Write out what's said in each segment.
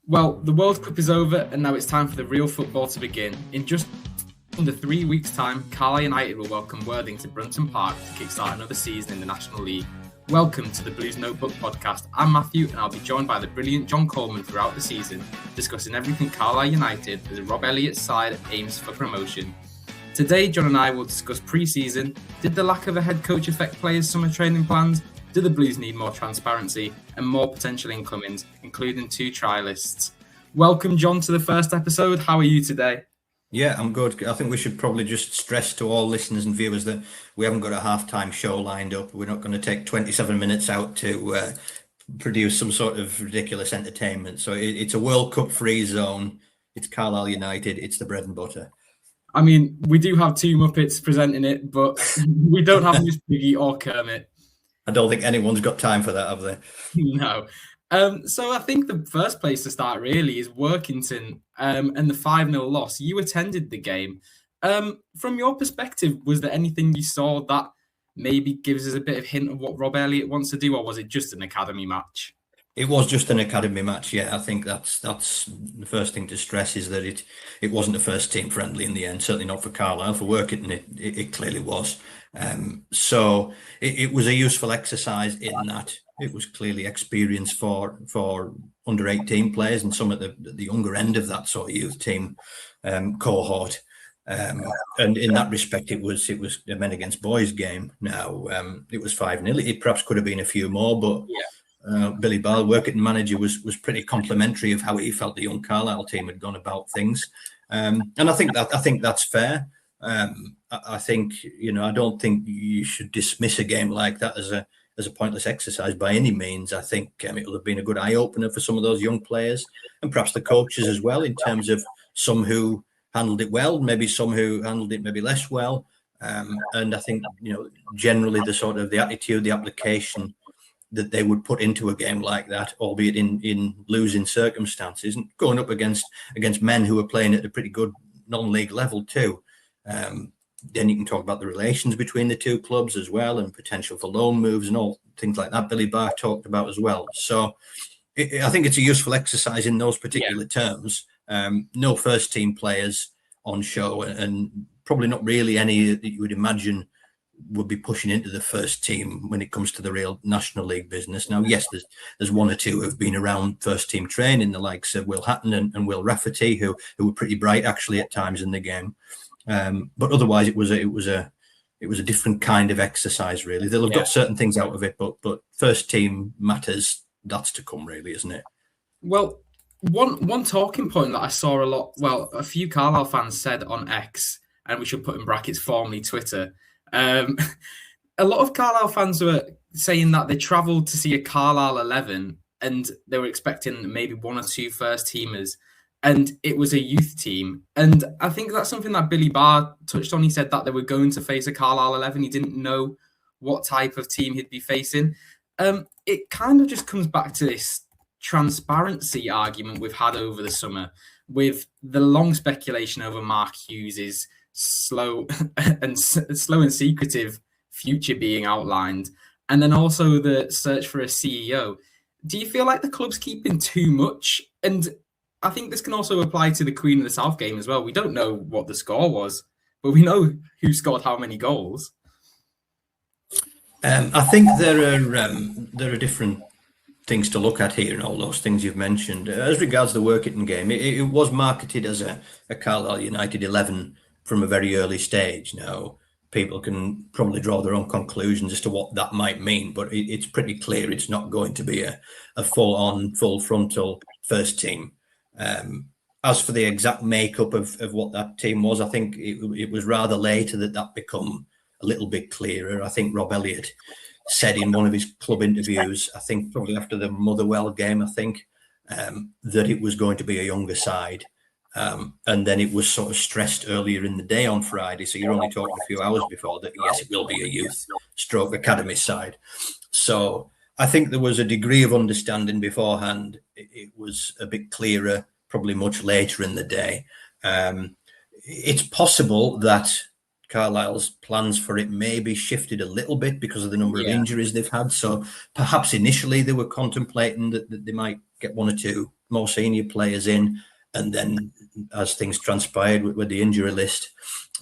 Well, the World Cup is over and now it's time for the real football to begin. In just under 3 weeks' time, Carlisle United will welcome Worthing to Brunton Park to kickstart another season in the National League. Welcome to the Blues Notebook podcast. I'm Matthew and I'll be joined by the brilliant Jon Colman throughout the season, discussing everything Carlisle United as Rob Elliott's side aims for promotion. Today, Jon and I will discuss pre-season. Did the lack of a head coach affect players' summer training plans? Do the Blues need more transparency and more potential incomings, including 2 trialists? Welcome, Jon, to the first episode. How are you today? Yeah, I'm good. I think we should probably just stress to all listeners and viewers that we haven't got a halftime show lined up. We're not going to take 27 minutes out to produce some sort of ridiculous entertainment. So it's a World Cup free zone. It's Carlisle United. It's the bread and butter. I mean, we do have 2 Muppets presenting it, but we don't have Miss Piggy or Kermit. I don't think anyone's got time for that, have they? No. So I think the first place to start really is Workington and the 5-0 loss. You attended the game. From your perspective, was there anything you saw that maybe gives us a bit of hint of what Rob Elliott wants to do, or was it just an academy match? It was just an academy match, yeah. I think that's the first thing to stress is that it wasn't a first team friendly in the end, certainly not for Carlisle. For Workington, it clearly was. So it was a useful exercise in that it was clearly experience for under 18 players and some at the younger end of that sort of youth team cohort. And in that respect, it was a men against boys game. Now it was 5-0. It perhaps could have been a few more, but Billy Ball, Workington manager, was pretty complimentary of how he felt the young Carlisle team had gone about things, and I think that's fair. I think I don't think you should dismiss a game like that as a pointless exercise by any means. I think it will have been a good eye opener for some of those young players and perhaps the coaches as well, in terms of some who handled it well, maybe some who handled it maybe less well, and I think generally the sort of the attitude, the application that they would put into a game like that, albeit in losing circumstances, and going up against men who are playing at a pretty good non-league level too. Then you can talk about the relations between the 2 clubs as well, and potential for loan moves and all things like that Billy Barr talked about as well. So I think it's a useful exercise in those particular terms. No first team players on show, and probably not really any that you would imagine would be pushing into the first team when it comes to the real National League business. Now, yes, there's 1 or 2 who've been around first team training, the likes of Will Hatton and Will Rafferty, who were pretty bright actually at times in the game. But otherwise, it was a different kind of exercise. Really, they'll have got certain things out of it, but first team matters. That's to come, really, isn't it? Well, one talking point that I saw a lot. Well, a few Carlisle fans said on X, and we should put in brackets formerly Twitter. A lot of Carlisle fans were saying that they travelled to see a Carlisle 11, and they were expecting maybe 1 or 2 first teamers. And it was a youth team. And I think that's something that Billy Barr touched on. He said that they were going to face a Carlisle 11. He didn't know what type of team he'd be facing. It kind of just comes back to this transparency argument we've had over the summer, with the long speculation over Mark Hughes' slow and secretive future being outlined. And then also the search for a CEO. Do you feel like the club's keeping too much? And I think this can also apply to the Queen of the South game as well. We don't know what the score was, but we know who scored how many goals. I think there are different things to look at here, and all those things you've mentioned. As regards the Workington game, it was marketed as a Carlisle United 11 from a very early stage. Now, people can probably draw their own conclusions as to what that might mean, but it's pretty clear it's not going to be a full-on, full-frontal first team. As for the exact makeup of what that team was, I think it was rather later that become a little bit clearer. I think Rob Elliott said in one of his club interviews, I think probably after the Motherwell game, that it was going to be a younger side. And then it was sort of stressed earlier in the day on Friday. So you're only talking a few hours before that, yes, it will be a youth stroke academy side. So I think there was a degree of understanding beforehand. It was a bit clearer, probably much later in the day. It's possible that Carlisle's plans for it maybe shifted a little bit because of the number of injuries they've had. So perhaps initially they were contemplating that they might get one or two more senior players in, and then as things transpired with the injury list,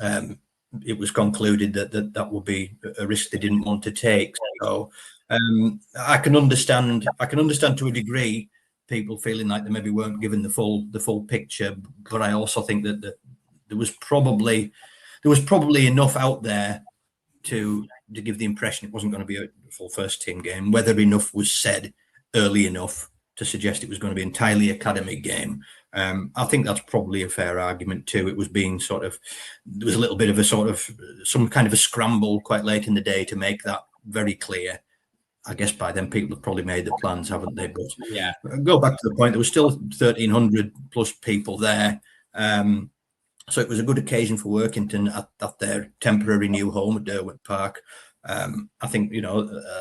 it was concluded that would be a risk they didn't want to take. So I can understand to a degree people feeling like they maybe weren't given the full picture, but I also think that there was probably enough out there to give the impression it wasn't going to be a full first team game. Whether enough was said early enough to suggest it was going to be an entirely academy game, I think that's probably a fair argument too. It was being there was a little bit of some kind of a scramble quite late in the day to make that very clear. I guess by then people have probably made the plans, haven't they? But yeah, go back to the point, there was still 1,300 plus people there. So it was a good occasion for Workington at their temporary new home at Derwent Park. I think,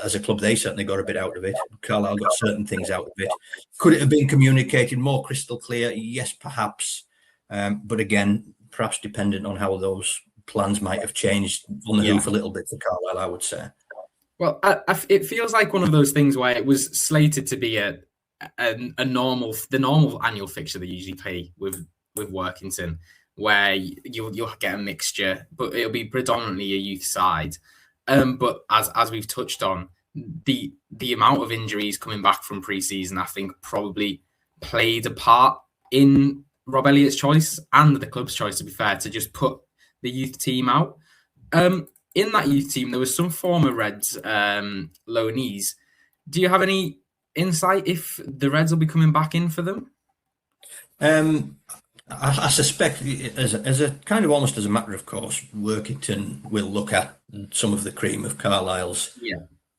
as a club, they certainly got a bit out of it. Carlisle got certain things out of it. Could it have been communicated more crystal clear? Yes, perhaps. But again, perhaps dependent on how those plans might have changed on the hoof a little bit for Carlisle, I would say. Well, it feels like one of those things where it was slated to be the normal annual fixture they usually play with Workington, where you'll get a mixture, but it'll be predominantly a youth side. But as we've touched on, the amount of injuries coming back from pre-season, I think, probably played a part in Rob Elliott's choice and the club's choice, to be fair, to just put the youth team out. In that youth team, there was some former Reds loanees. Do you have any insight if the Reds will be coming back in for them? I suspect, as a kind of almost as a matter of course, Workington will look at some of the cream of Carlisle's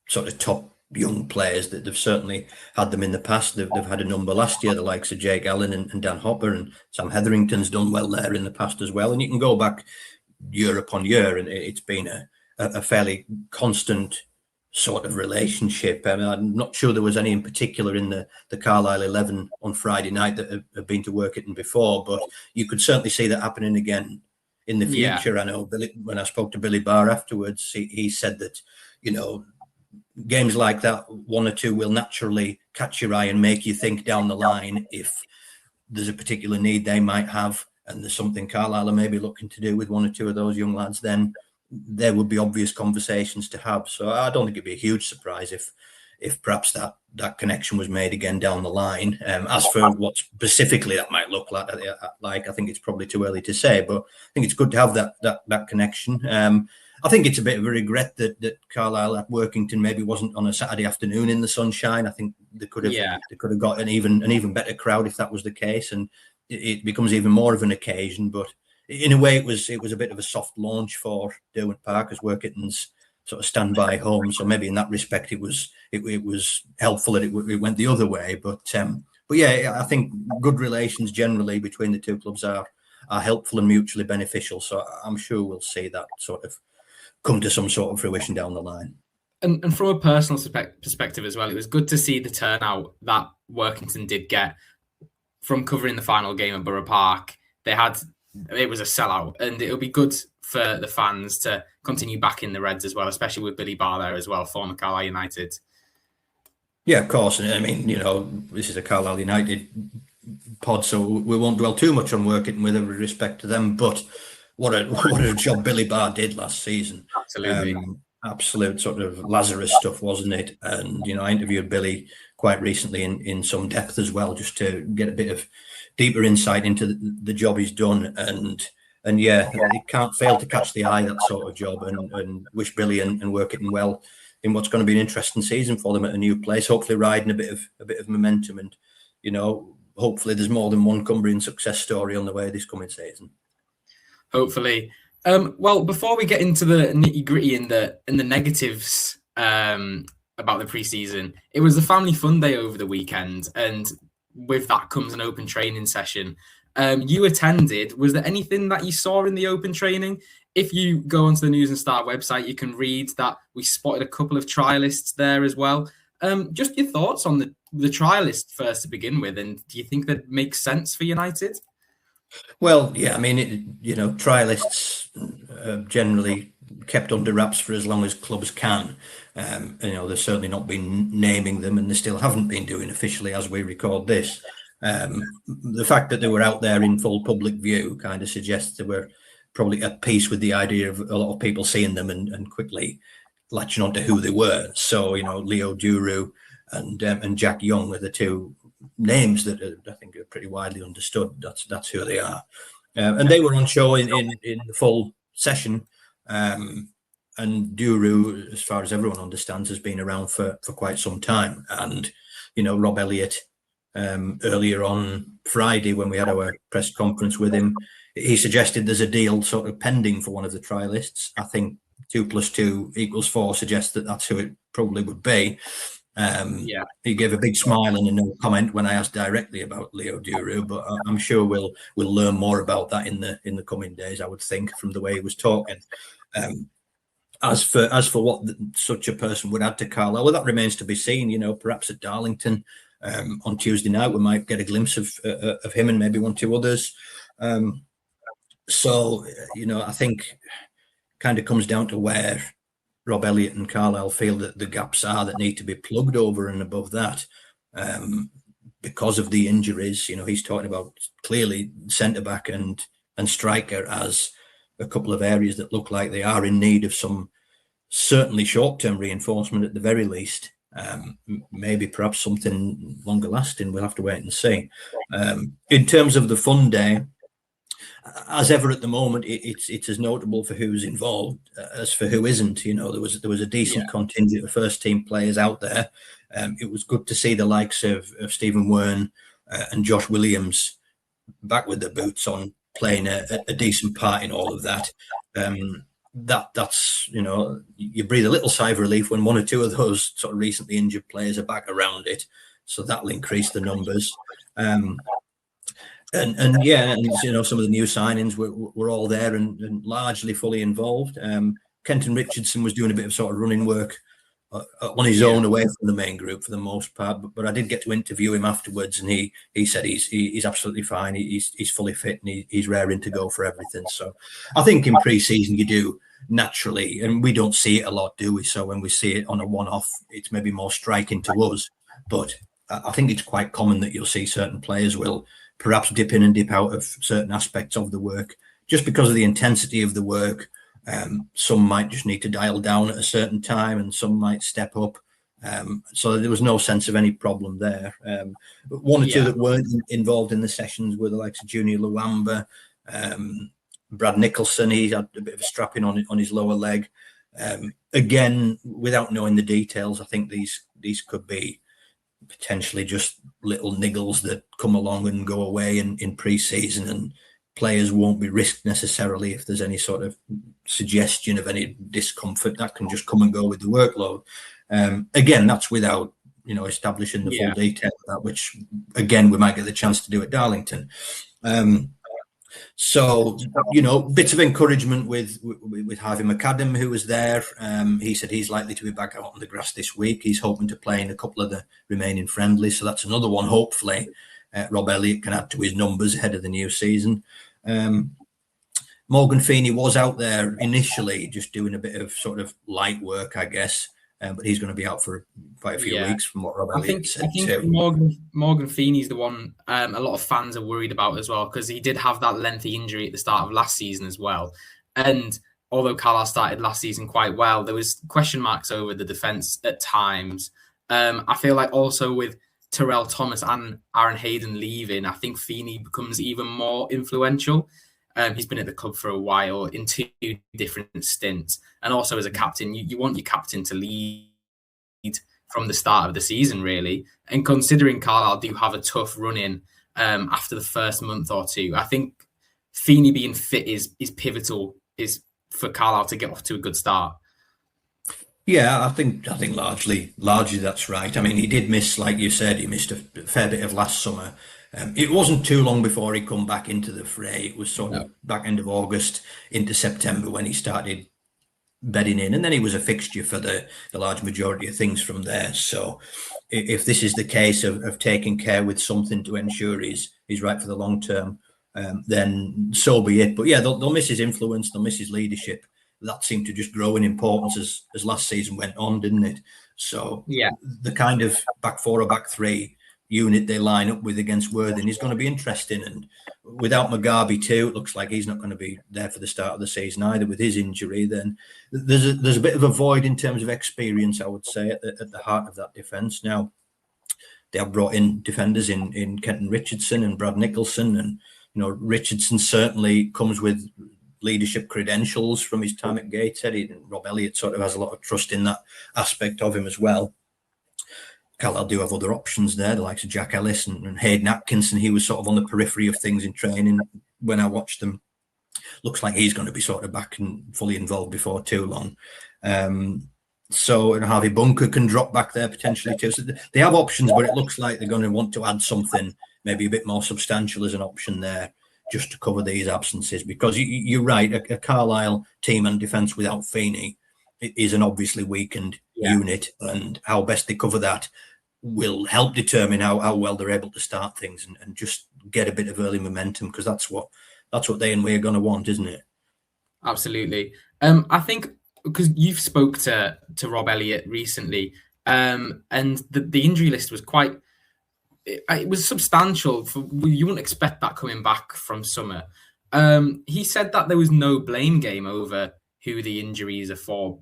sort of top young players. That they've certainly had them in the past. They've had a number last year, the likes of Jake Allen and Dan Hopper, and Sam Hetherington's done well there in the past as well. And you can go back year upon year, and it's been a fairly constant sort of relationship. I'm not sure there was any in particular in the Carlisle 11 on Friday night that have been to Workington before, but you could certainly see that happening again in the future. I know when I spoke to Billy Barr afterwards, he said that, games like that, one or two will naturally catch your eye and make you think down the line if there's a particular need they might have, and there's something Carlisle are maybe looking to do with one or two of those young lads, then there would be obvious conversations to have. So I don't think it'd be a huge surprise if perhaps that connection was made again down the line. As for what specifically that might look like, I think it's probably too early to say, but I think it's good to have that connection. I think it's a bit of a regret that Carlisle at Workington maybe wasn't on a Saturday afternoon in the sunshine. I think they could have got an even better crowd if that was the case, and it becomes even more of an occasion. But in a way, it was a bit of a soft launch for Derwent Park as Workington's sort of standby home. So maybe in that respect, it was helpful that it went the other way. But yeah, I think good relations generally between the two clubs are helpful and mutually beneficial. So I'm sure we'll see that sort of come to some sort of fruition down the line. And from a personal perspective as well, it was good to see the turnout that Workington did get from covering the final game at Borough Park. It was a sellout, and it'll be good for the fans to continue backing the Reds as well, especially with Billy Barr there as well, former Carlisle United. Yeah, of course. And I mean, this is a Carlisle United pod, so we won't dwell too much on Workington with every respect to them. But what a job Billy Barr did last season. Absolutely. Absolute sort of Lazarus stuff, wasn't it? And, I interviewed Billy quite recently in some depth as well, just to get a bit of deeper insight into the job he's done. And yeah, he can't fail to catch the eye, that sort of job, and wish Billy and Workington well in what's going to be an interesting season for them at a new place, hopefully riding a bit of momentum. And, hopefully there's more than one Cumbrian success story on the way this coming season. Hopefully. Well, before we get into the nitty-gritty and the negatives about the pre-season, it was the family fun day over the weekend, and with that comes an open training session. You attended. Was there anything that you saw in the open training? If you go onto the News and Star website, you can read that we spotted a couple of trialists there as well. Just your thoughts on the trialists first to begin with, and do you think that makes sense for United? Well, yeah, I mean, trialists are generally kept under wraps for as long as clubs can. They've certainly not been naming them, and they still haven't been doing officially as we record this. The fact that they were out there in full public view kind of suggests they were probably at peace with the idea of a lot of people seeing them and quickly latching on to who they were. So, Leo Duru and Jack Young are the two names that I think are pretty widely understood. That's who they are. And they were on show in the full session. And Duru, as far as everyone understands, has been around for quite some time. And, Rob Elliott, earlier on Friday when we had our press conference with him, he suggested there's a deal sort of pending for one of the trialists. I think 2 + 2 = 4 suggests that that's who it probably would be. He gave a big smile and a no comment when I asked directly about Leo Duru, but I'm sure we'll learn more about that in the coming days, I would think, from the way he was talking. As for what such a person would add to Carlisle, well, that remains to be seen. Perhaps at Darlington on Tuesday night we might get a glimpse of him and maybe 1-2 others. So I think kind of comes down to where Rob Elliott and Carlisle feel that the gaps are that need to be plugged over and above that because of the injuries. He's talking about clearly centre-back and striker as a couple of areas that look like they are in need of some certainly short-term reinforcement at the very least. Maybe perhaps something longer lasting. We'll have to wait and see. In terms of the fun day, as ever at the moment, it's as notable for who's involved as for who isn't. There was a decent contingent of first team players out there. It was good to see the likes of Stephen Wern and Josh Williams back with their boots on, playing a decent part in all of that. That's you breathe a little sigh of relief when 1 or 2 of those sort of recently injured players are back around it. So that'll increase the numbers. And some of the new signings were all there and largely fully involved. Kenton Richardson was doing a bit of sort of running work on his own away from the main group for the most part, but I did get to interview him afterwards, and he said he's absolutely fine. He's fully fit and he's raring to go for everything. So I think in pre-season you do naturally, and we don't see it a lot, do we? So when we see it on a one-off, it's maybe more striking to us, but I think it's quite common that you'll see certain players will perhaps dip in and dip out of certain aspects of the work just because of the intensity of the work. Some might just need to dial down at a certain time and some might step up. So there was no sense of any problem there. But 1 or 2 that weren't involved in the sessions were the likes of Junior Luamba, Brad Nicholson. He had a bit of a strapping on his lower leg. Again, without knowing the details, I think these could be potentially just little niggles that come along and go away in pre-season, and players won't be risked necessarily if there's any sort of suggestion of any discomfort. That can just come and go with the workload. Again, that's without establishing the full detail of that, which again we might get the chance to do at Darlington. So bits of encouragement with Harvey McAdam, who was there. He said he's likely to be back out on the grass this week. He's hoping to play in a couple of the remaining friendlies, so that's another one hopefully Rob Elliott can add to his numbers ahead of the new season. Morgan Feeney was out there initially just doing a bit of sort of light work, I guess, but he's going to be out for quite a few weeks from what Rob Elliott said. I think Morgan Feeney's the one a lot of fans are worried about as well, because he did have that lengthy injury at the start of last season as well. And although Carlisle started last season quite well, there was question marks over the defence at times. I feel like also with Terrell Thomas and Aaron Hayden leaving, I think Feeney becomes even more influential. He's been at the club for a while in 2 different stints. And also as a captain, you want your captain to lead from the start of the season, really. And considering Carlisle do have a tough run-in after the first month or 2, I think Feeney being fit is pivotal for Carlisle to get off to a good start. Yeah, I think largely that's right. I mean, he did miss, like you said, he missed a fair bit of last summer. It wasn't too long before he come back into the fray. It was sort of back end of August into September when he started bedding in, and then he was a fixture for the large majority of things from there. So if this is the case of taking care with something to ensure he's right for the long term, then so be it. But yeah, they'll miss his influence, they'll miss his leadership. That seemed to just grow in importance as last season went on, didn't it? So the kind of back 4 or back 3 unit they line up with against Worthing is going to be interesting. And without Mugabe too, it looks like he's not going to be there for the start of the season either with his injury. Then there's a bit of a void in terms of experience, I would say, at the heart of that defence. Now, they have brought in defenders in Kenton Richardson and Brad Nicholson, and Richardson certainly comes with leadership credentials from his time at Gateshead. And Rob Elliott sort of has a lot of trust in that aspect of him as well. Carlisle do have other options there, the likes of Jack Ellis and Hayden Atkinson. He was sort of on the periphery of things in training when I watched them. Looks like he's going to be sort of back and fully involved before too long. So Harvey Bunker can drop back there potentially too. So they have options, but it looks like they're going to want to add something maybe a bit more substantial as an option there, just to cover these absences. Because you're right, a Carlisle team and defence without Feeney is an obviously weakened unit, and how best they cover that will help determine how well they're able to start things and just get a bit of early momentum, because that's what they and we are going to want, isn't it? Absolutely. I think because you've spoke to Rob Elliott recently, and the injury list was quite. It was substantial. You wouldn't expect that coming back from summer. He said that there was no blame game over who the injuries are for.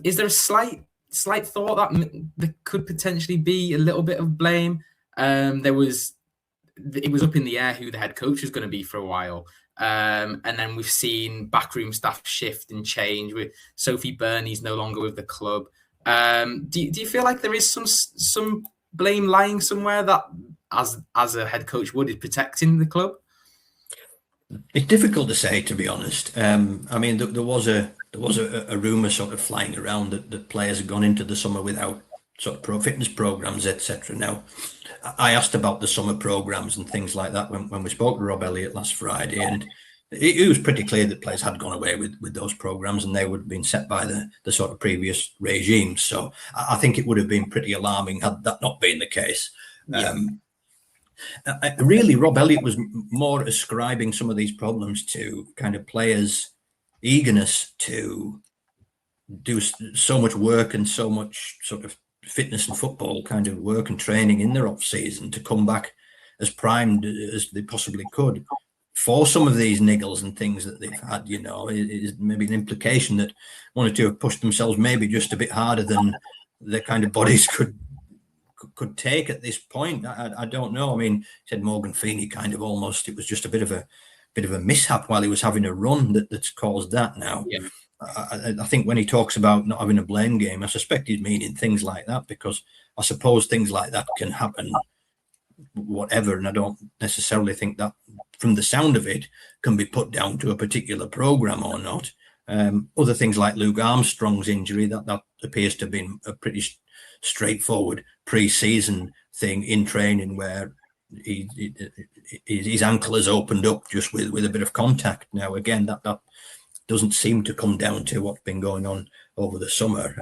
Is there a slight thought that there could potentially be a little bit of blame? It was up in the air who the head coach was going to be for a while. And then we've seen backroom staff shift and change with Sophie Burney's no longer with the club. Do you feel like there is some blame lying somewhere that as a head coach would is protecting the club? It's difficult to say, to be honest. I mean, there was a rumour sort of flying around that the players had gone into the summer without sort of fitness programs, etc. Now, I asked about the summer programs and things like that when we spoke to Rob Elliott last Friday, and it was pretty clear that players had gone away with those programs, and they would have been set by the sort of previous regimes. So I think it would have been pretty alarming had that not been the case. Yeah. Really, Rob Elliott was more ascribing some of these problems to kind of players' eagerness to do so much work and so much sort of fitness and football kind of work and training in their off season to come back as primed as they possibly could for some of these niggles and things that they've had. Is maybe an implication that one or two have pushed themselves maybe just a bit harder than their kind of bodies could take at this point. I don't know. I mean, he said Morgan Feeney kind of almost, it was just a bit of a mishap while he was having a run that's caused that now. Yeah. I think when he talks about not having a blame game, I suspect he's meaning things like that, because I suppose things like that can happen whatever, and I don't necessarily think that from the sound of it can be put down to a particular program or not. Other things like Luke Armstrong's injury, that appears to have been a pretty straightforward pre-season thing in training, where his ankle has opened up just with a bit of contact. Now again, that doesn't seem to come down to what's been going on over the summer.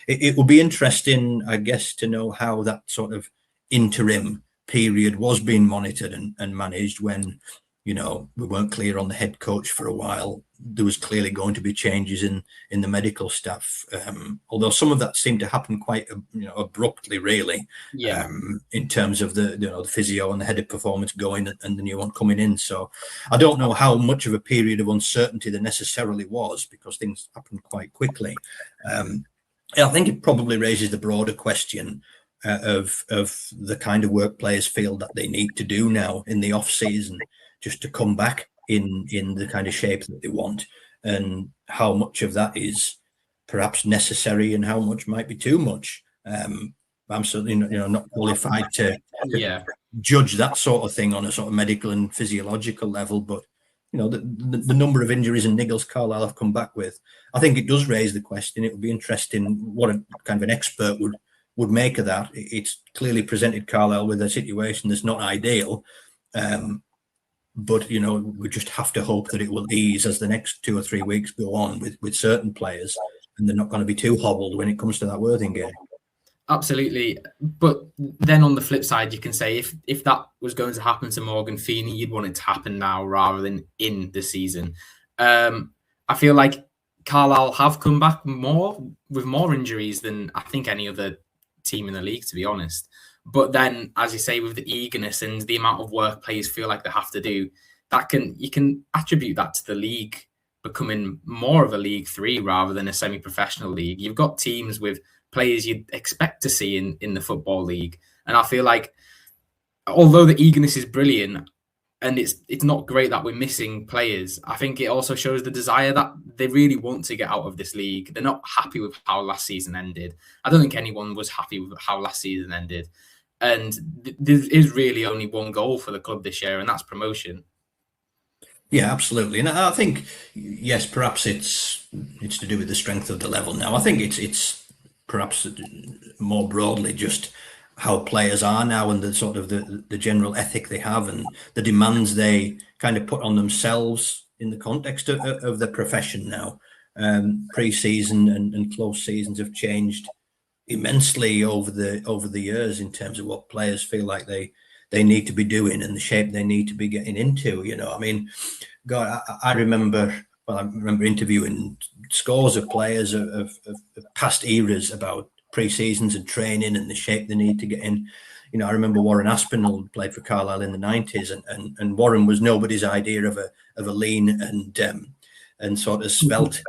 It will be interesting, I guess, to know how that sort of interim period was being monitored and managed when, we weren't clear on the head coach for a while. There was clearly going to be changes in the medical staff, although some of that seemed to happen quite abruptly, really. Yeah. In terms of the physio and the head of performance going and the new one coming in. So I don't know how much of a period of uncertainty there necessarily was, because things happened quite quickly. I think it probably raises the broader question of the kind of work players feel that they need to do now in the off season, just to come back in the kind of shape that they want, and how much of that is perhaps necessary and how much might be too much. I'm certainly not qualified to judge that sort of thing on a sort of medical and physiological level, but the number of injuries and niggles Carlisle have come back with, I think it does raise the question. It would be interesting what a kind of an expert would make of that. It's clearly presented Carlisle with a situation that's not ideal. But, we just have to hope that it will ease as the next 2 or 3 weeks go on with certain players, and they're not going to be too hobbled when it comes to that Worthing game. Absolutely. But then on the flip side, you can say if that was going to happen to Morgan Feeney, you'd want it to happen now rather than in the season. I feel like Carlisle have come back with more injuries than I think any other team in the league, to be honest. But then, as you say, with the eagerness and the amount of work players feel like they have to do, you can attribute that to the league becoming more of a League Three rather than a semi-professional league. You've got teams with players you'd expect to see in the Football League. And I feel like, although the eagerness is brilliant, and it's not great that we're missing players, I think it also shows the desire that they really want to get out of this league. They're not happy with how last season ended. I don't think anyone was happy with how last season ended. And there is really only one goal for the club this year, and that's promotion. Yeah, absolutely. And I think, yes, perhaps it's to do with the strength of the level now. I think it's perhaps more broadly just how players are now, and the sort of the general ethic they have and the demands they kind of put on themselves in the context of the profession now. Pre-season and close seasons have changed immensely over the years in terms of what players feel like they need to be doing and the shape they need to be getting into. I mean, God, I remember interviewing scores of players of past eras about pre-seasons and training and the shape they need to get in. I remember Warren Aspinall played for Carlisle in the 90s, and Warren was nobody's idea of a lean and sort of svelte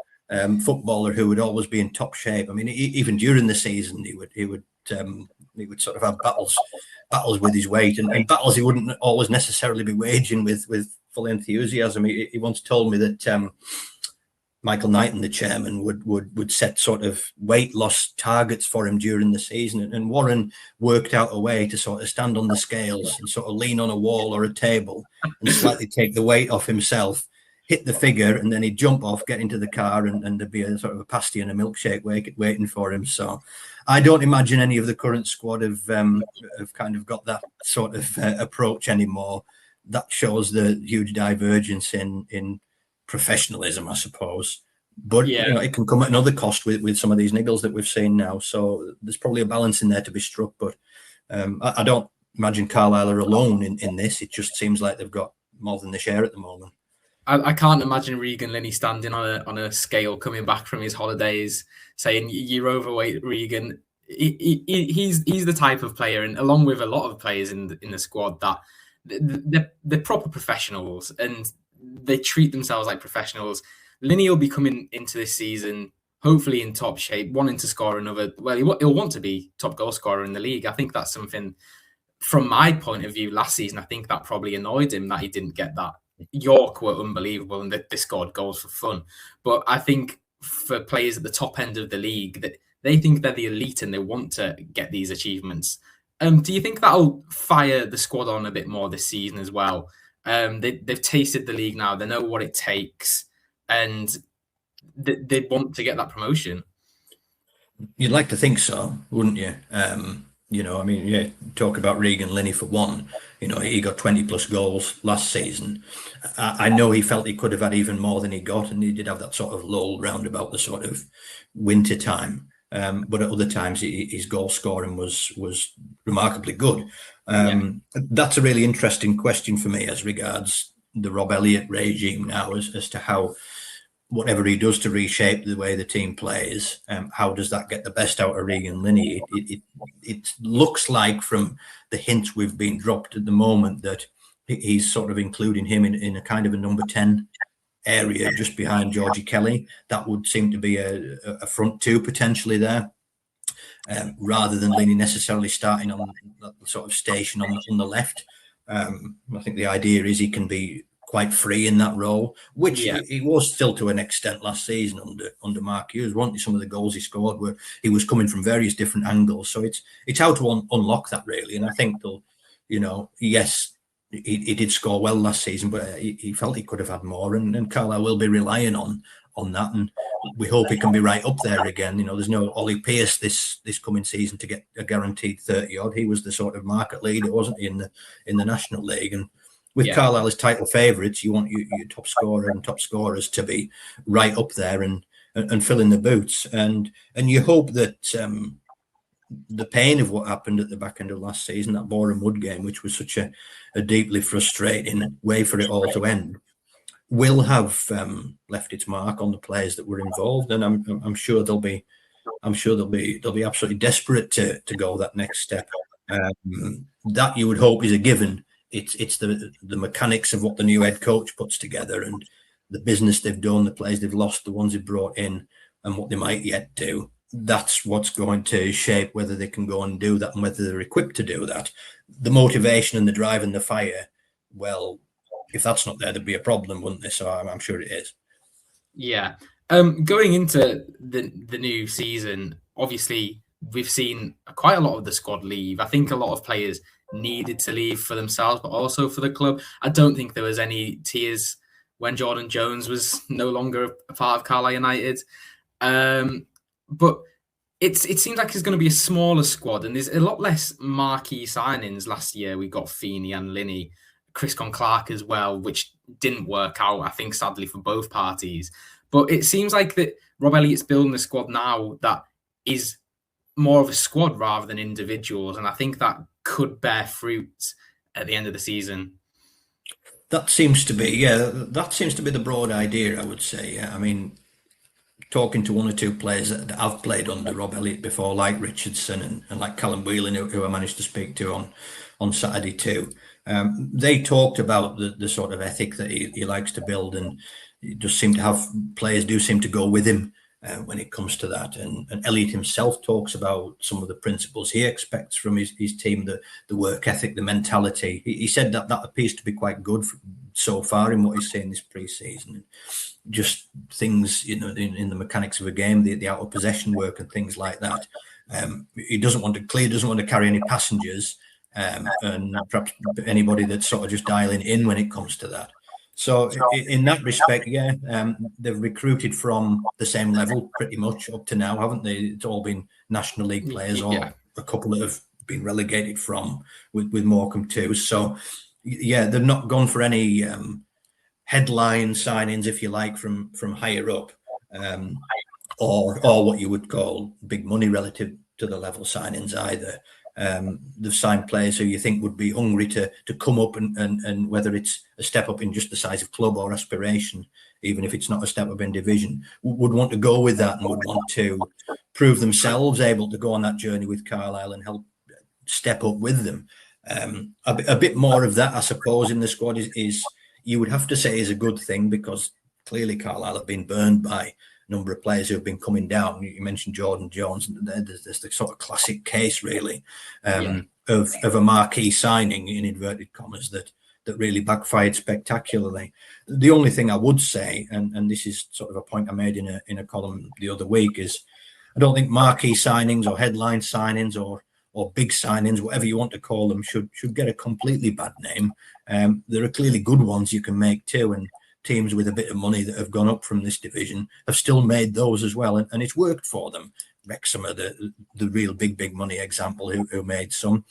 footballer who would always be in top shape. I mean, even during the season, he would sort of have battles with his weight, and battles he wouldn't always necessarily be waging with full enthusiasm. He once told me that Michael Knighton, the chairman, would set sort of weight loss targets for him during the season, and Warren worked out a way to sort of stand on the scales and sort of lean on a wall or a table and slightly take the weight off himself, hit the figure, and then he'd jump off, get into the car, and there'd be a sort of a pasty and a milkshake waiting for him. So I don't imagine any of the current squad have kind of got that sort of approach anymore. That shows the huge divergence in professionalism, I suppose. But Yeah. it can come at another cost with some of these niggles that we've seen now. So there's probably a balance in there to be struck. But I don't imagine Carlisle are alone in this. It just seems like they've got more than they share at the moment. I can't imagine Regan Linney standing on a scale coming back from his holidays saying, "You're overweight, Regan." He's the type of player, and along with a lot of players in the squad, that they're proper professionals and they treat themselves like professionals. Linney will be coming into this season hopefully in top shape, wanting to score another. Well, he'll want to be top goal scorer in the league. I think that's something, from my point of view, last season, I think that probably annoyed him that he didn't get that. York were unbelievable and they scored goals for fun. But I think for players at the top end of the league, that they think they're the elite and they want to get these achievements. Do you think that'll fire the squad on a bit more this season as well? They've tasted the league now. They know what it takes, and they want to get that promotion. You'd like to think so, wouldn't you? I mean, talk about Regan Linney for one. He got 20 plus goals last season. I know he felt he could have had even more than he got, and he did have that sort of lull round about the sort of winter time. But at other times, his goal scoring was remarkably good. That's a really interesting question for me as regards the Rob Elliott regime now, as to how, whatever he does to reshape the way the team plays, how does that get the best out of Regan Linney? It looks like, from the hints we've been dropped at the moment, that he's sort of including him in a kind of a number 10 area just behind Georgie Kelly. That would seem to be a front two potentially there, rather than Linney necessarily starting on that sort of station on the left. I think the idea is he can be quite free in that role, which he was still to an extent last season under Mark Hughes. Wasn't some of the goals he scored where he was coming from various different angles. So it's how to unlock that, really. And I think they'll, yes, he did score well last season, but he felt he could have had more, and Carlisle will be relying on that, and we hope he can be right up there again. There's no Ollie Pearce this coming season to get a guaranteed 30 odd. He was the sort of market leader, wasn't he, in the National League? And with Carlisle as title favourites, you want your top scorer and top scorers to be right up there and filling the boots, and you hope that the pain of what happened at the back end of last season, that Boreham Wood game, which was such a deeply frustrating way for it all to end, will have left its mark on the players that were involved, and I'm sure they'll be absolutely desperate to go that next step. That you would hope is a given. It's the mechanics of what the new head coach puts together and the business they've done, the players they've lost, the ones they've brought in, and what they might yet do. That's what's going to shape whether they can go and do that and whether they're equipped to do that. The motivation and the drive and the fire, well, if that's not there, there'd be a problem, wouldn't there? So I'm sure it is. Yeah. Going into the new season, obviously, we've seen quite a lot of the squad leave. I think a lot of players needed to leave for themselves, but also for the club. I don't think there was any tears when Jordan Jones was no longer a part of Carlisle United. But it seems like it's going to be a smaller squad, and there's a lot less marquee signings. Last year, we got Feeney and Linney, Chris Clark as well, which didn't work out, I think, sadly, for both parties. But it seems like that Rob Elliott's building a squad now that is more of a squad rather than individuals, and I think that could bear fruit at the end of the season. That seems to be the broad idea, I would say. Yeah. I mean, talking to one or two players that have played under Rob Elliott before, like Richardson and like Callum Whelan, who I managed to speak to on Saturday too, they talked about the sort of ethic that he likes to build, and he just seem to have players do seem to go with him when it comes to that. And Elliott himself talks about some of the principles he expects from his team, the work ethic, the mentality. He said that appears to be quite good so far in what he's saying this pre-season. Just things, in the mechanics of a game, the out of possession work and things like that. He doesn't want to carry any passengers, and perhaps anybody that's sort of just dialing in when it comes to that. So in that respect, they've recruited from the same level pretty much up to now, haven't they? It's all been National League players, or a couple that have been relegated from with Morecambe too. So they've not gone for any headline signings, if you like, from higher up, or what you would call big money relative to the level signings either. They've signed players who you think would be hungry to come up and whether it's a step up in just the size of club or aspiration, even if it's not a step up in division, would want to go with that and would want to prove themselves able to go on that journey with Carlisle and help step up with them. A bit more of that, I suppose, in the squad is you would have to say is a good thing, because clearly Carlisle have been burned by number of players who have been coming down. You mentioned Jordan Jones. There's the sort of classic case, really, of a marquee signing, in inverted commas, that really backfired spectacularly. The only thing I would say, and this is sort of a point I made in a column the other week, is I don't think marquee signings or headline signings or big signings, whatever you want to call them, should get a completely bad name. There are clearly good ones you can make too, and teams with a bit of money that have gone up from this division have still made those as well, and it's worked for them. Wrexham are the real big money example who made some.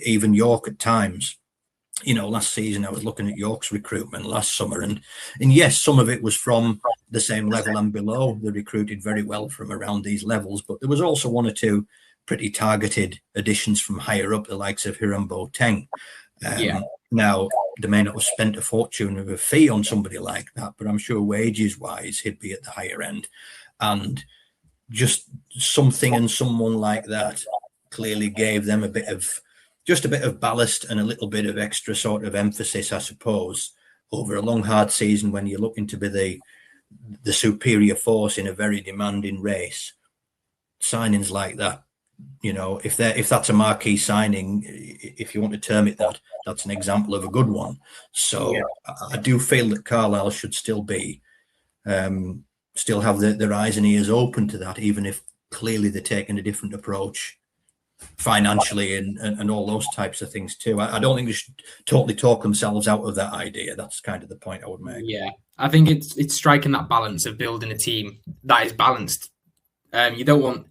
Even York at times. Last season I was looking at York's recruitment last summer, and yes, some of it was from the same level and below. They recruited very well from around these levels, but there was also one or two pretty targeted additions from higher up, the likes of Hiram Boateng. Now, they may not have spent a fortune of a fee on somebody like that, but I'm sure wages-wise, he'd be at the higher end. And just something and someone like that clearly gave them a bit of ballast and a little bit of extra sort of emphasis, I suppose, over a long, hard season when you're looking to be the superior force in a very demanding race. Signings like that, if that's a marquee signing, if you want to term it that, that's an example of a good one. So I do feel that Carlisle should still have their eyes and ears open to that, even if clearly they're taking a different approach financially and all those types of things too. I don't think they should totally talk themselves out of that idea. That's kind of the point I would make. Yeah, I think it's striking that balance of building a team that is balanced. You don't want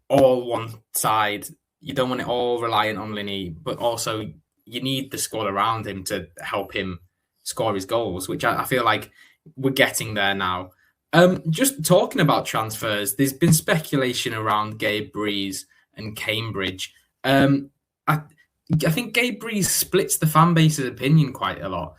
all one side. You don't want it all reliant on Linney, but also you need the squad around him to help him score his goals, which I feel like we're getting there now. Just talking about transfers, there's been speculation around Gabe Breeze and Cambridge. I think Gabe Breeze splits the fan base's opinion quite a lot.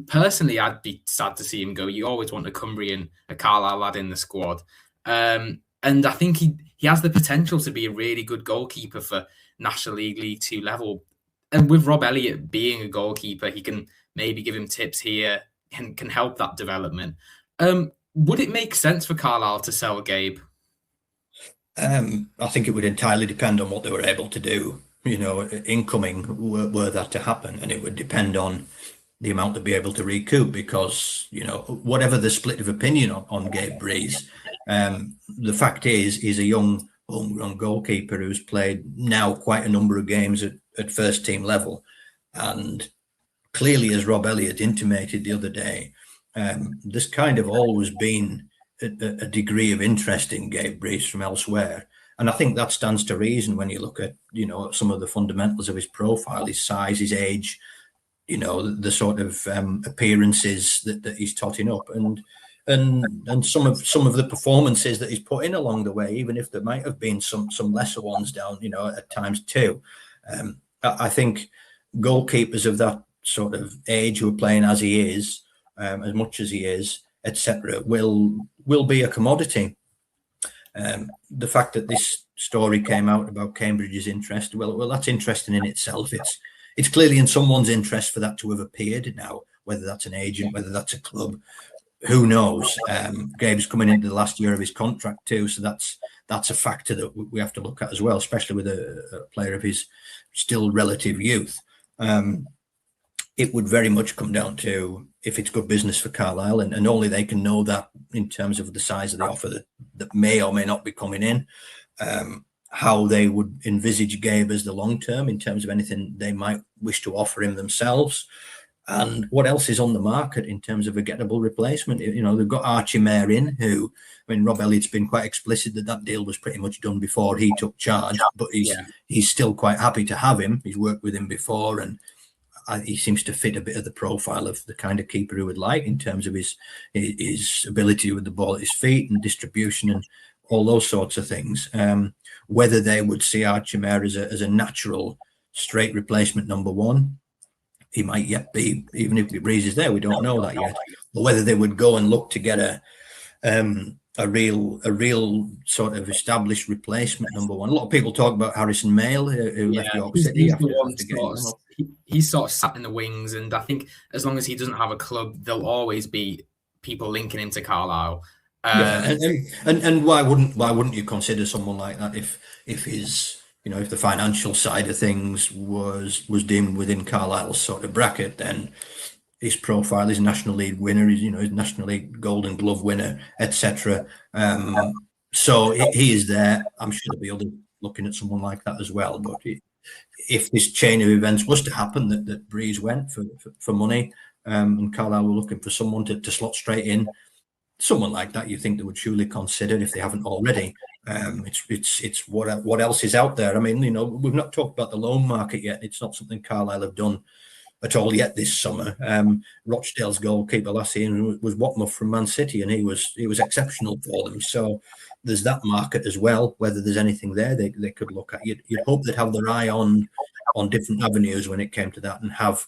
Personally, I'd be sad to see him go. You always want a Cumbrian, a Carlisle lad in the squad. And I think he has the potential to be a really good goalkeeper for National League, League Two level. And with Rob Elliott being a goalkeeper, he can maybe give him tips here and can help that development. Would it make sense for Carlisle to sell Gabe? I think it would entirely depend on what they were able to do. Incoming were that to happen, and it would depend on the amount they'd be able to recoup, because whatever the split of opinion on Gabe Breeze, the fact is he's a young homegrown goalkeeper who's played now quite a number of games at first team level, and clearly, as Rob Elliott intimated the other day, there's kind of always been a degree of interest in Gabe Breeze from elsewhere. And I think that stands to reason when you look at, some of the fundamentals of his profile, his size, his age, the sort of appearances that he's totting up, and some of the performances that he's put in along the way, even if there might have been some lesser ones down, at times too. I think goalkeepers of that sort of age who are playing as he is, as much as he is, etc., will be a commodity. The fact that this story came out about Cambridge's interest, well, that's interesting in itself. It's clearly in someone's interest for that to have appeared now, whether that's an agent, whether that's a club, who knows. Gabe's coming into the last year of his contract too, so that's a factor that we have to look at as well, especially with a player of his still relative youth. It would very much come down to if it's good business for Carlisle, and only they can know that in terms of the size of the offer that may or may not be coming in, how they would envisage Gabe as the long term in terms of anything they might wish to offer him themselves, and what else is on the market in terms of a gettable replacement. They've got Archie Mayer in, who, Rob Elliott's been quite explicit that deal was pretty much done before he took charge, but he's still quite happy to have him. He's worked with him before, and he seems to fit a bit of the profile of the kind of keeper who would like in terms of his ability with the ball at his feet and distribution and all those sorts of things. Whether they would see Archie Mayer as a natural straight replacement number one, he might yet be, even if Breeze is there, we don't know that yet. But whether they would go and look to get a real sort of established replacement number one. A lot of people talk about Harrison Mayle, who left York City. He's sort of sat in the wings, and I think as long as he doesn't have a club, there'll always be people linking him to Carlisle. And why wouldn't you consider someone like that if his if the financial side of things was deemed within Carlisle's sort of bracket, then his profile, his National League winner, his National League Golden Glove winner, etc. So he is there. I'm sure there'll be others looking at someone like that as well. But if this chain of events was to happen, that Breeze went for money, and Carlisle were looking for someone to slot straight in, someone like that, you think they would surely consider if they haven't already. It's what else is out there. We've not talked about the loan market yet. It's not something Carlisle have done at all yet this summer. Rochdale's goalkeeper last season was Watmouth from Man City, and he was exceptional for them. So there's that market as well. Whether there's anything there they could look at, you'd hope they'd have their eye on different avenues when it came to that, and have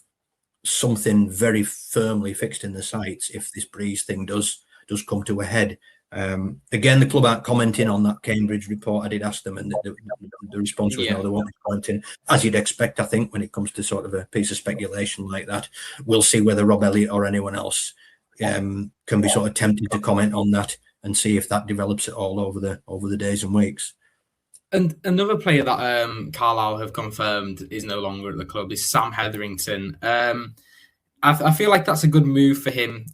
something very firmly fixed in the sights if this Breeze thing does come to a head. Again, the club aren't commenting on that Cambridge report. I did ask them, and the response was no, they won't be commenting. As you'd expect, I think, when it comes to sort of a piece of speculation like that. We'll see whether Rob Elliott or anyone else can be sort of tempted to comment on that, and see if that develops at all over the days and weeks. And another player that Carlisle have confirmed is no longer at the club is Sam Hetherington. I feel like that's a good move for him.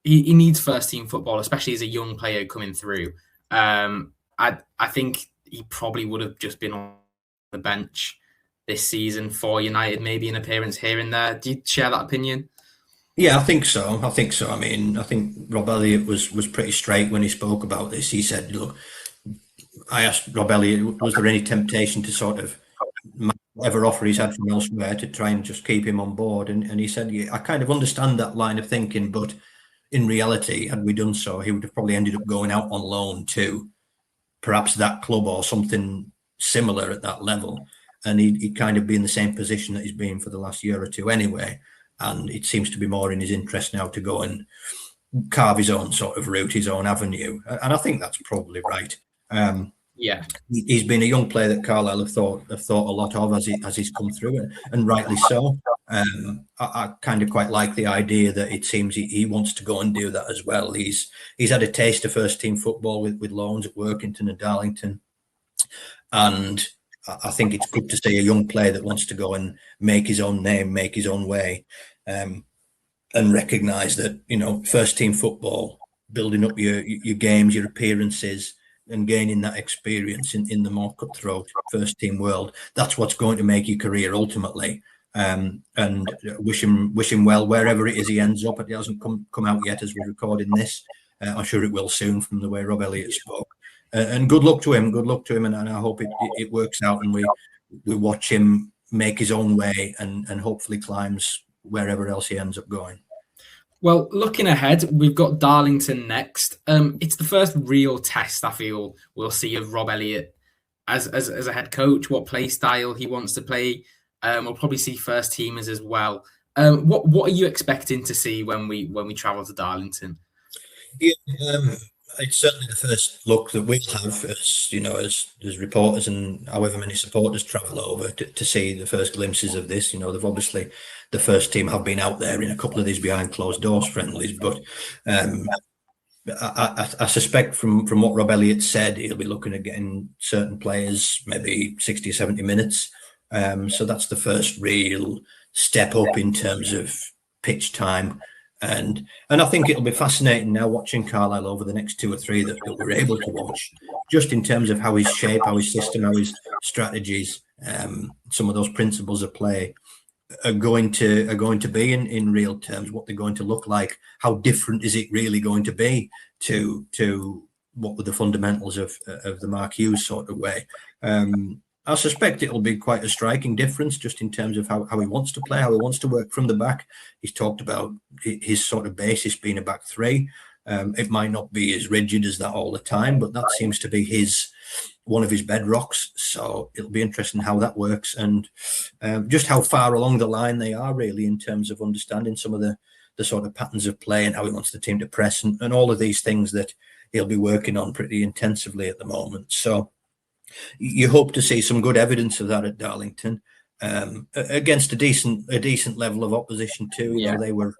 He needs first team football, especially as a young player coming through. I think he probably would have just been on the bench this season for United, maybe an appearance here and there. Do you share that opinion? Yeah, I think so. I think Rob Elliott was pretty straight when he spoke about this. He said, look, I asked Rob Elliott, was there any temptation to sort of whatever offer he's had from elsewhere to try and just keep him on board? And he said, yeah, I kind of understand that line of thinking, but in reality, had we done so, he would have probably ended up going out on loan to perhaps that club or something similar at that level. And he'd kind of be in the same position that he's been for the last year or two anyway. And it seems to be more in his interest now to go and carve his own sort of route, his own avenue. And I think that's probably right. Yeah. He's been a young player that Carlisle have thought a lot of as he's come through, and rightly so. I kind of quite like the idea that it seems he wants to go and do that as well. He's had a taste of first team football with loans at Workington and Darlington, and I think it's good to see a young player that wants to go and make his own name, make his own way, and recognise that, you know, first team football, building up your games, your appearances, and gaining that experience in the more cutthroat first team world. That's what's going to make your career ultimately. And wish him well wherever it is he ends up. It hasn't come out yet as we're recording this. I'm sure it will soon from the way Rob Elliott spoke. And good luck to him. Good luck to him. And I hope it works out and we watch him make his own way and hopefully climbs wherever else he ends up going. Well, looking ahead, we've got Darlington next. It's the first real test I feel we'll see of Rob Elliott as a head coach, what play style he wants to play. We'll probably see first teamers as well. What are you expecting to see when we travel to Darlington? Yeah, it's certainly the first look that we'll have as, you know, as reporters and however many supporters travel over to see the first glimpses of this. You know, they've obviously, the first team have been out there in a couple of these behind closed doors friendlies, but I suspect from what Rob Elliott said, he'll be looking at getting certain players maybe 60 or 70 minutes. So that's the first real step up in terms of pitch time. And I think it'll be fascinating now watching Carlisle over the next 2 or 3 that we're able to watch, just in terms of how his shape, how his system, how his strategies, some of those principles of play are going to be in real terms, what they're going to look like. How different is it really going to be to what were the fundamentals of the Mark Hughes sort of way? I suspect it'll be quite a striking difference just in terms of how he wants to play, how he wants to work from the back. He's talked about his sort of basis being a back 3. It might not be as rigid as that all the time, but that seems to be one of his bedrocks. So it'll be interesting how that works and just how far along the line they are really in terms of understanding some of the sort of patterns of play and how he wants the team to press and all of these things that he'll be working on pretty intensively at the moment. So you hope to see some good evidence of that at Darlington against a decent level of opposition too. You know, they were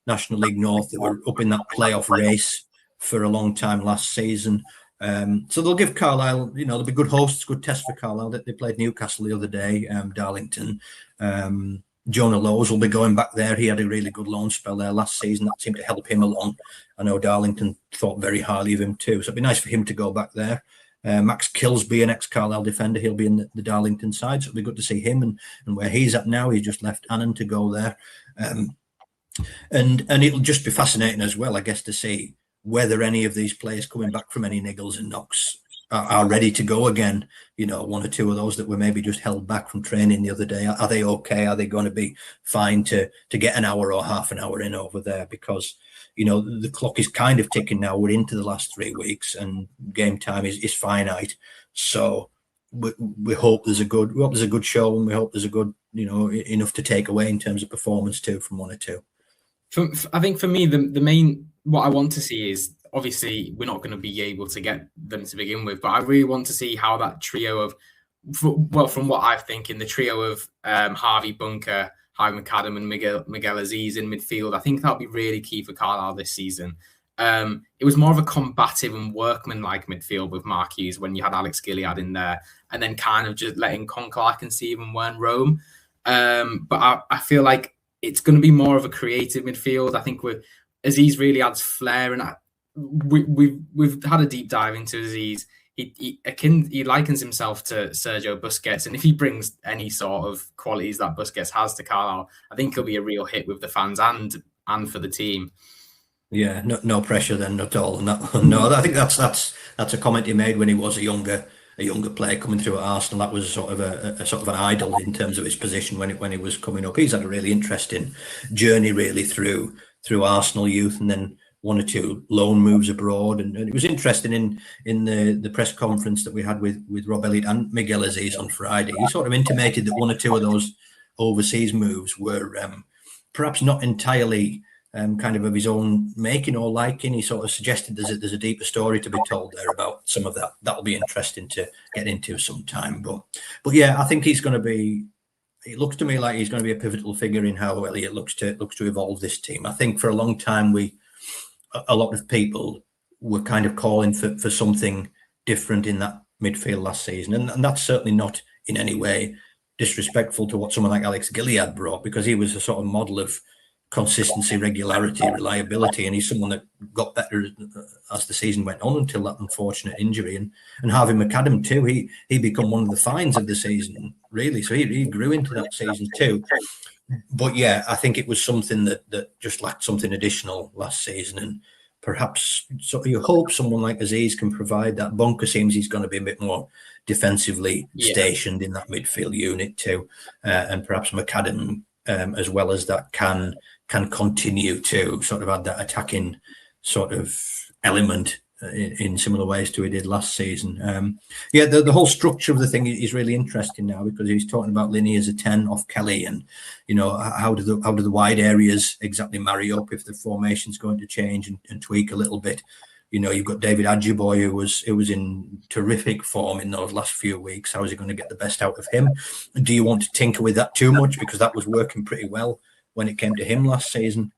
National League North. They were up in that playoff race for a long time last season. So they'll give Carlisle, you know, they'll be good hosts, good test for Carlisle. They played Newcastle the other day, Darlington. Jonah Lowe's will be going back there. He had a really good loan spell there last season. That seemed to help him along. I know Darlington thought very highly of him too. So it'd be nice for him to go back there. Max Kilsby, an ex-Carlisle defender, he'll be in the Darlington side, so it'll be good to see him and where he's at now. He's just left Annan to go there, and it'll just be fascinating as well, I guess, to see whether any of these players coming back from any niggles and knocks are ready to go again. You know, 1 or 2 of those that were maybe just held back from training the other day. Are they okay? Are they going to be fine to get an hour or half an hour in over there? Because, you know, the clock is kind of ticking now. We're into the last 3 weeks and game time is finite. So we hope there's a good show and we hope there's a good, you know, enough to take away in terms of performance too from 1 or 2. I think for me, the main, what I want to see is, obviously we're not going to be able to get them to begin with, but I really want to see how that trio of, well, from what I think, in the trio of Harvey Bunker, Harvey McAdam and Miguel Aziz in midfield, I think that'll be really key for Carlisle this season. It was more of a combative and workman-like midfield with Mark Hughes when you had Alex Gilead in there, and then kind of just letting Con Clark and Stephen Wern roam. But I feel like it's going to be more of a creative midfield. I think Aziz really adds flair, and we've had a deep dive into Aziz. He likens himself to Sergio Busquets, and if he brings any sort of qualities that Busquets has to Carlisle, I think he'll be a real hit with the fans and for the team. Yeah, no pressure then at all. No, I think that's a comment he made when he was a younger player coming through at Arsenal. That was sort of an idol in terms of his position when he was coming up. He's had a really interesting journey really through Arsenal youth and then 1 or 2 loan moves abroad, and it was interesting in the press conference that we had with Rob Elliott and Miguel Aziz on Friday. He sort of intimated that 1 or 2 of those overseas moves were perhaps not entirely kind of his own making or liking. He sort of suggested there's a deeper story to be told there about some of that. That'll be interesting to get into sometime. But yeah, I think he's going to be. It looks to me like he's going to be a pivotal figure in how Elliott looks to evolve this team. I think for a long time a lot of people were kind of calling for something different in that midfield last season, and that's certainly not in any way disrespectful to what someone like Alex Gilead brought, because he was a sort of model of consistency, regularity, reliability, and he's someone that got better as the season went on until that unfortunate injury. And Harvey McAdam too, he become one of the finds of the season, really. So he grew into that season too. But yeah, I think it was something that just lacked something additional last season, and perhaps so you hope someone like Aziz can provide that. Bunker seems he's going to be a bit more defensively stationed in that midfield unit too, and perhaps McAdam as well as that can continue to sort of add that attacking sort of element in similar ways to he did last season. The whole structure of the thing is really interesting now, because he's talking about Linney as a 10 off Kelly, and how do the wide areas exactly marry up if the formation's going to change and tweak a little bit. You've got David Adjiboye, who was in terrific form in those last few weeks. How is he going to get the best out of him? Do you want to tinker with that too much, because that was working pretty well when it came to him last season?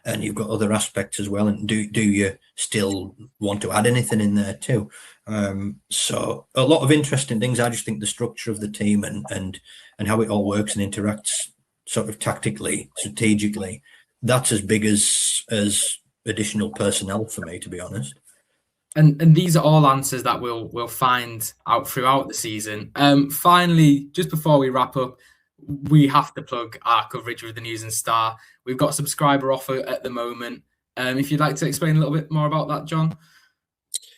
And you've got other aspects as well. And do you still want to add anything in there too? So a lot of interesting things. I just think the structure of the team and how it all works and interacts sort of tactically, strategically, that's as big as additional personnel for me, to be honest. And these are all answers that we'll find out throughout the season. Finally, just before we wrap up, we have to plug our coverage with the News and Star. We've got a subscriber offer at the moment. If you'd like to explain a little bit more about that, John.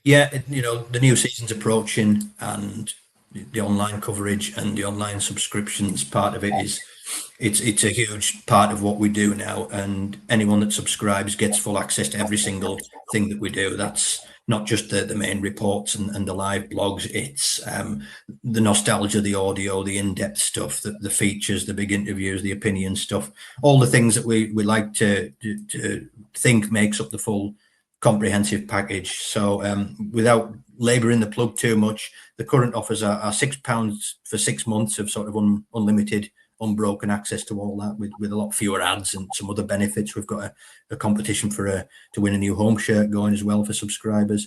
Yeah, the new season's approaching, and the online coverage and the online subscriptions part of it is it's a huge part of what we do now, and anyone that subscribes gets full access to every single thing that we do. That's not just the main reports and the live blogs. It's the nostalgia, the audio, the in-depth stuff, the features, the big interviews, the opinion stuff, all the things that we like to think makes up the full comprehensive package. So without labouring the plug too much, the current offers are £6 for 6 months of sort of unlimited, unbroken access to all that, with a lot fewer ads and some other benefits. We've got a competition to win a new home shirt going as well for subscribers,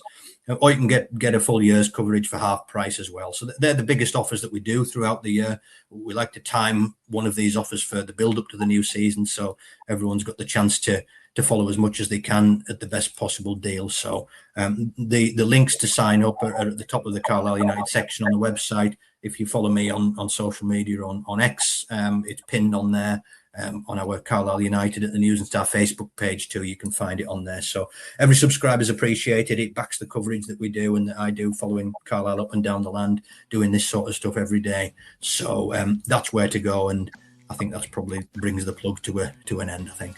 or you can get a full year's coverage for half price as well. So they're the biggest offers that we do throughout the year. We like to time one of these offers for the build up to the new season, so everyone's got the chance to follow as much as they can at the best possible deal. So the links to sign up are at the top of the Carlisle United section on the website. If you follow me on social media on X, it's pinned on there, on our Carlisle United at the News and Star Facebook page too. You can find it on there. So every subscriber is appreciated. It backs the coverage that we do and that I do, following Carlisle up and down the land, doing this sort of stuff every day. So that's where to go, and I think that's probably brings the plug to an end, I think.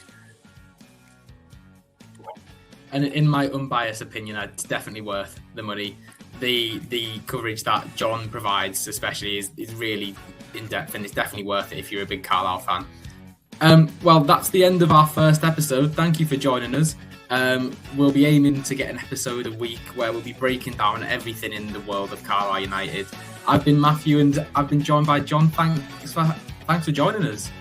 And in my unbiased opinion, it's definitely worth the money. The coverage that John provides, especially, is really in depth, and it's definitely worth it if you're a big Carlisle fan. Well, that's the end of our first episode. Thank you for joining us. We'll be aiming to get an episode a week where we'll be breaking down everything in the world of Carlisle United. I've been Matthew, and I've been joined by John. Thanks for joining us.